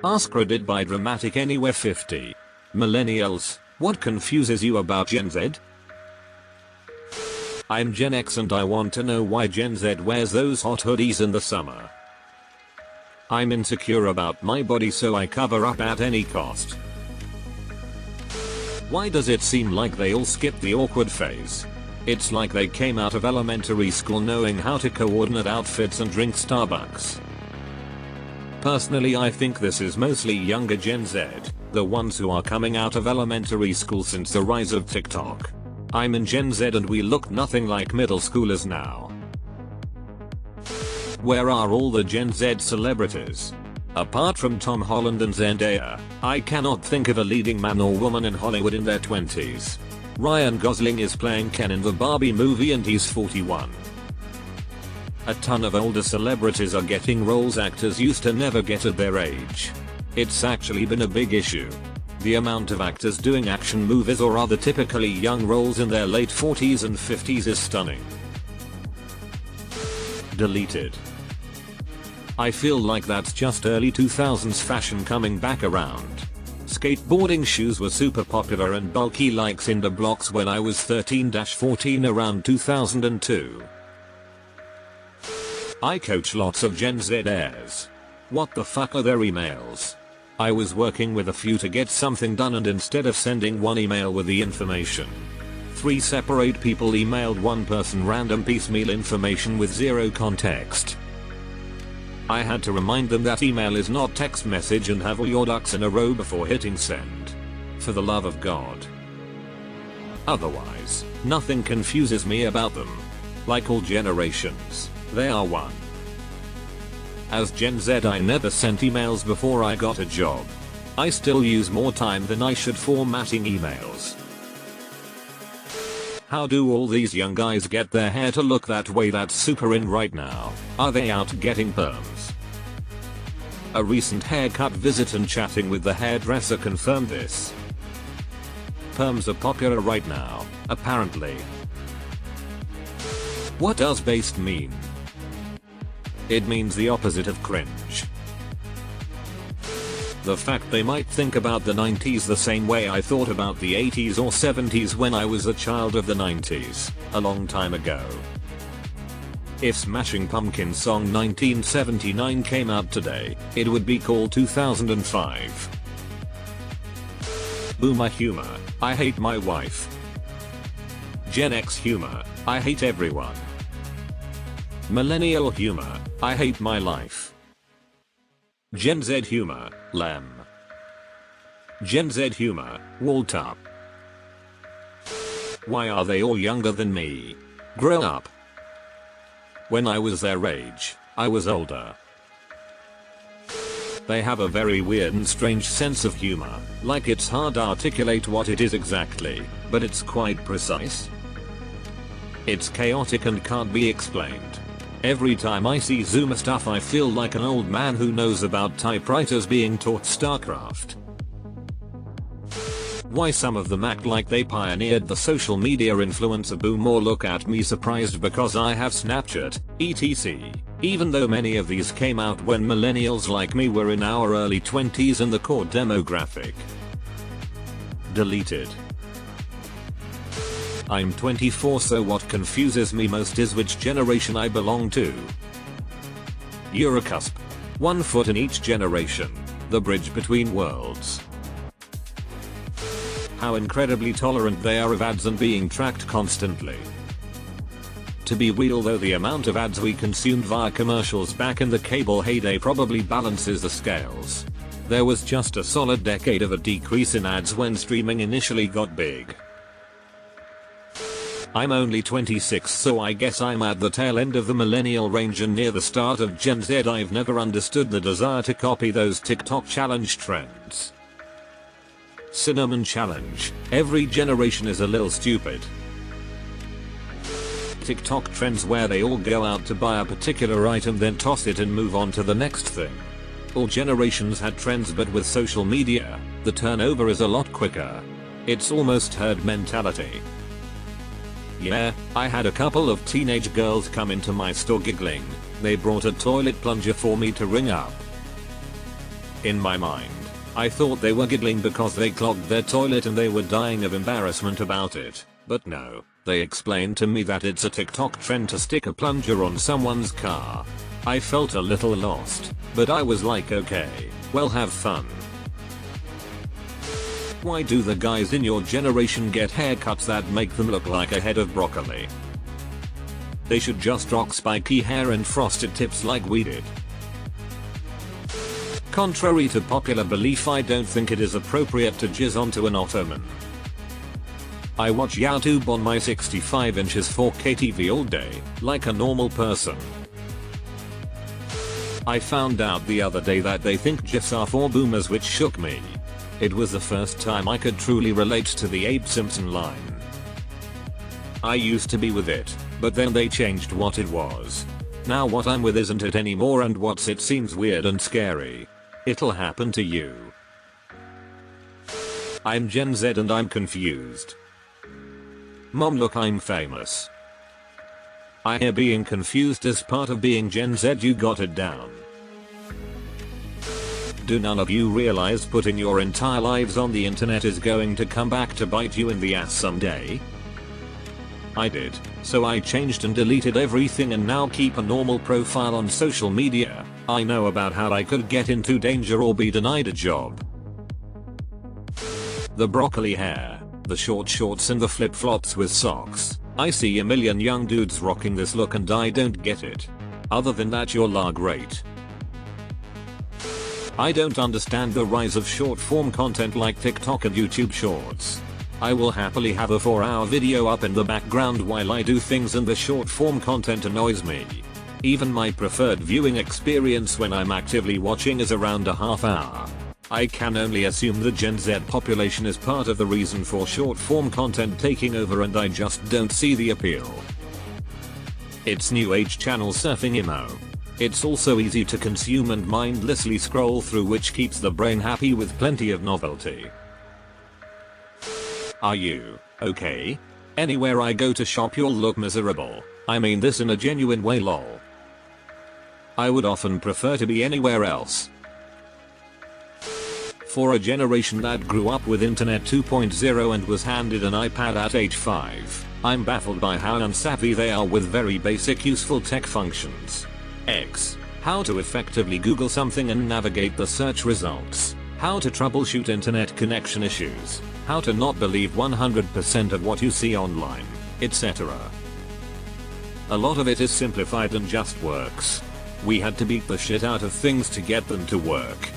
AskReddit by Dramatic Anywhere 50. Millennials, what confuses you about Gen Z? I'm Gen X and I want to know why Gen Z wears those hot hoodies in the summer. I'm insecure about my body so I cover up at any cost. Why does it seem like they all skip the awkward phase? It's like they came out of elementary school knowing how to coordinate outfits and drink Starbucks. Personally, I think this is mostly younger Gen Z, the ones who are coming out of elementary school since the rise of TikTok. I'm in Gen Z and we look nothing like middle schoolers now. Where are all the Gen Z celebrities? Apart from Tom Holland and Zendaya, I cannot think of a leading man or woman in Hollywood in their 20s. Ryan Gosling is playing Ken in the Barbie movie and he's 41. A ton of older celebrities are getting roles actors used to never get at their age. It's actually been a big issue. The amount of actors doing action movies or other typically young roles in their late 40s and 50s is stunning. Deleted. I feel like that's just early 2000s fashion coming back around. Skateboarding shoes were super popular and bulky like cinder blocks when I was 13-14 around 2002. I coach lots of Gen Zers. What the fuck are their emails? I was working with a few to get something done and instead of sending one email with the information, 3 separate people emailed one person random piecemeal information with zero context. I had to remind them that email is not text message and have all your ducks in a row before hitting send. For the love of God. Otherwise, nothing confuses me about them. Like all generations, they are one. As Gen Z, I never sent emails before I got a job. I still use more time than I should formatting emails. How do all these young guys get their hair to look that way? That's super in right now. Are they out getting perms? A recent haircut visit and chatting with the hairdresser confirmed this. Perms are popular right now, apparently. What does based mean? It means the opposite of cringe. The fact they might think about the 90s the same way I thought about the 80s or 70s when I was a child of the 90s, a long time ago. If Smashing Pumpkins' song 1979 came out today, it would be called 2005. Boomer humor, I hate my wife. Gen X humor, I hate everyone. Millennial humor, I hate my life. Gen Z humor, lame. Gen Z humor, walled up. Why are they all younger than me? Grow up. When I was their age, I was older. They have a very weird and strange sense of humor, like it's hard to articulate what it is exactly, but it's quite precise. It's chaotic and can't be explained. Every time I see Zoomer stuff I feel like an old man who knows about typewriters being taught StarCraft. Why some of them act like they pioneered the social media influencer boom or look at me surprised because I have Snapchat, etc. Even though many of these came out when millennials like me were in our early 20s and the core demographic. Deleted. I'm 24, so what confuses me most is which generation I belong to. You're a cusp. 1 foot in each generation. The bridge between worlds. How incredibly tolerant they are of ads and being tracked constantly. To be real though, the amount of ads we consumed via commercials back in the cable heyday probably balances the scales. There was just a solid decade of a decrease in ads when streaming initially got big. I'm only 26, so I guess I'm at the tail end of the millennial range and near the start of Gen Z. I've never understood the desire to copy those TikTok challenge trends. Cinnamon challenge. Every generation is a little stupid. TikTok trends where they all go out to buy a particular item then toss it and move on to the next thing. All generations had trends, but with social media, the turnover is a lot quicker. It's almost herd mentality. Yeah, I had a couple of teenage girls come into my store giggling. They brought a toilet plunger for me to ring up. In my mind, I thought they were giggling because they clogged their toilet and they were dying of embarrassment about it, but no, they explained to me that it's a TikTok trend to stick a plunger on someone's car. I felt a little lost, but I was like, okay, well, have fun. Why do the guys in your generation get haircuts that make them look like a head of broccoli? They should just rock spiky hair and frosted tips like we did. Contrary to popular belief, I don't think it is appropriate to jizz onto an ottoman. I watch YouTube on my 65 inches 4K TV all day, like a normal person. I found out the other day that they think GIFs are for boomers, which shook me. It was the first time I could truly relate to the Abe Simpson line. I used to be with it, but then they changed what it was. Now what I'm with isn't it anymore, and what's it seems weird and scary. It'll happen to you. I'm Gen Z and I'm confused. Mom, look, I'm famous. I hear being confused is part of being Gen Z. You got it down. Do none of you realize putting your entire lives on the internet is going to come back to bite you in the ass someday? I did, so I changed and deleted everything and now keep a normal profile on social media. I know about how I could get into danger or be denied a job. The broccoli hair, the short shorts and the flip-flops with socks. I see a million young dudes rocking this look and I don't get it. Other than that, you're great. I don't understand the rise of short form content like TikTok and YouTube Shorts. I will happily have a 4-hour video up in the background while I do things, and the short form content annoys me. Even my preferred viewing experience when I'm actively watching is around a half hour. I can only assume the Gen Z population is part of the reason for short form content taking over, and I just don't see the appeal. It's new age channel surfing emo. It's also easy to consume and mindlessly scroll through, which keeps the brain happy with plenty of novelty. Are you okay? Anywhere I go to shop you'll look miserable. I mean this in a genuine way, lol. I would often prefer to be anywhere else. For a generation that grew up with Internet 2.0 and was handed an iPad at age 5, I'm baffled by how unsavvy they are with very basic useful tech functions. X. How to effectively Google something and navigate the search results. How to troubleshoot internet connection issues. How to not believe 100% of what you see online, etc. A lot of it is simplified and just works. We had to beat the shit out of things to get them to work.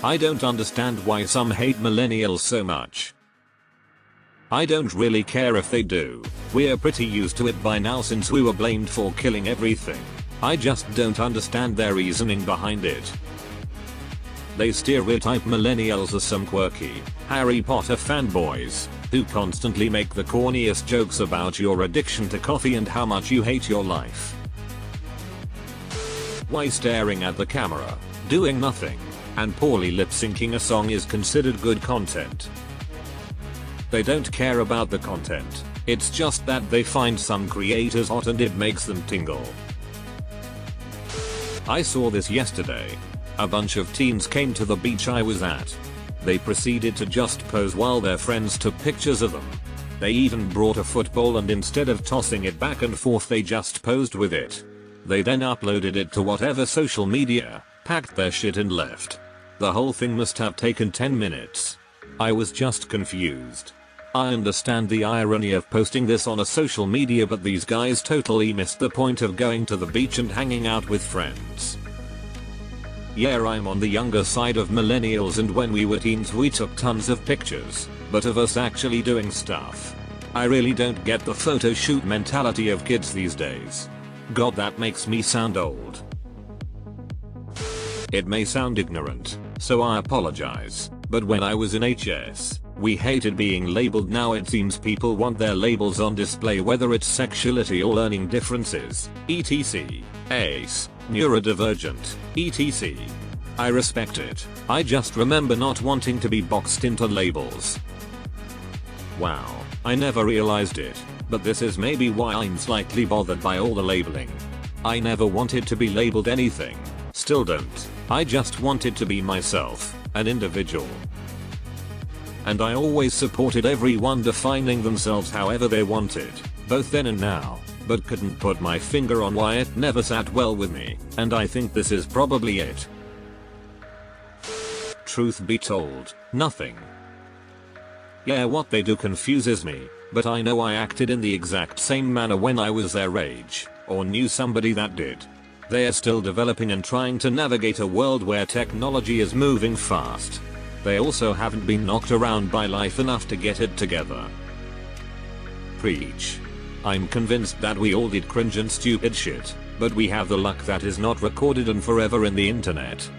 I don't understand why some hate millennials so much. I don't really care if they do. We're pretty used to it by now since we were blamed for killing everything. I just don't understand their reasoning behind it. They stereotype millennials as some quirky Harry Potter fanboys who constantly make the corniest jokes about your addiction to coffee and how much you hate your life. Why staring at the camera, doing nothing, and poorly lip-syncing a song is considered good content. They don't care about the content, it's just that they find some creators hot and it makes them tingle. I saw this yesterday. A bunch of teens came to the beach I was at. They proceeded to just pose while their friends took pictures of them. They even brought a football and instead of tossing it back and forth they just posed with it. They then uploaded it to whatever social media, packed their shit and left. The whole thing must have taken 10 minutes. I was just confused. I understand the irony of posting this on a social media, but these guys totally missed the point of going to the beach and hanging out with friends. Yeah, I'm on the younger side of millennials, and when we were teens we took tons of pictures, but of us actually doing stuff. I really don't get the photo shoot mentality of kids these days. God, that makes me sound old. It may sound ignorant, so I apologize, but when I was in HS, we hated being labeled. Now it seems people want their labels on display, whether it's sexuality or learning differences, etc. Ace, neurodivergent, etc. I respect it. I just remember not wanting to be boxed into labels. Wow, I never realized it, but this is maybe why I'm slightly bothered by all the labeling. I never wanted to be labeled anything, Still don't. I just wanted to be myself, an individual. And I always supported everyone defining themselves however they wanted, both then and now, but couldn't put my finger on why it never sat well with me, and I think this is probably it. Truth be told, nothing. Yeah, what they do confuses me, but I know I acted in the exact same manner when I was their age, or knew somebody that did. They are still developing and trying to navigate a world where technology is moving fast. They also haven't been knocked around by life enough to get it together. Preach. I'm convinced that we all did cringe and stupid shit, but we have the luck that is not recorded and forever in the internet.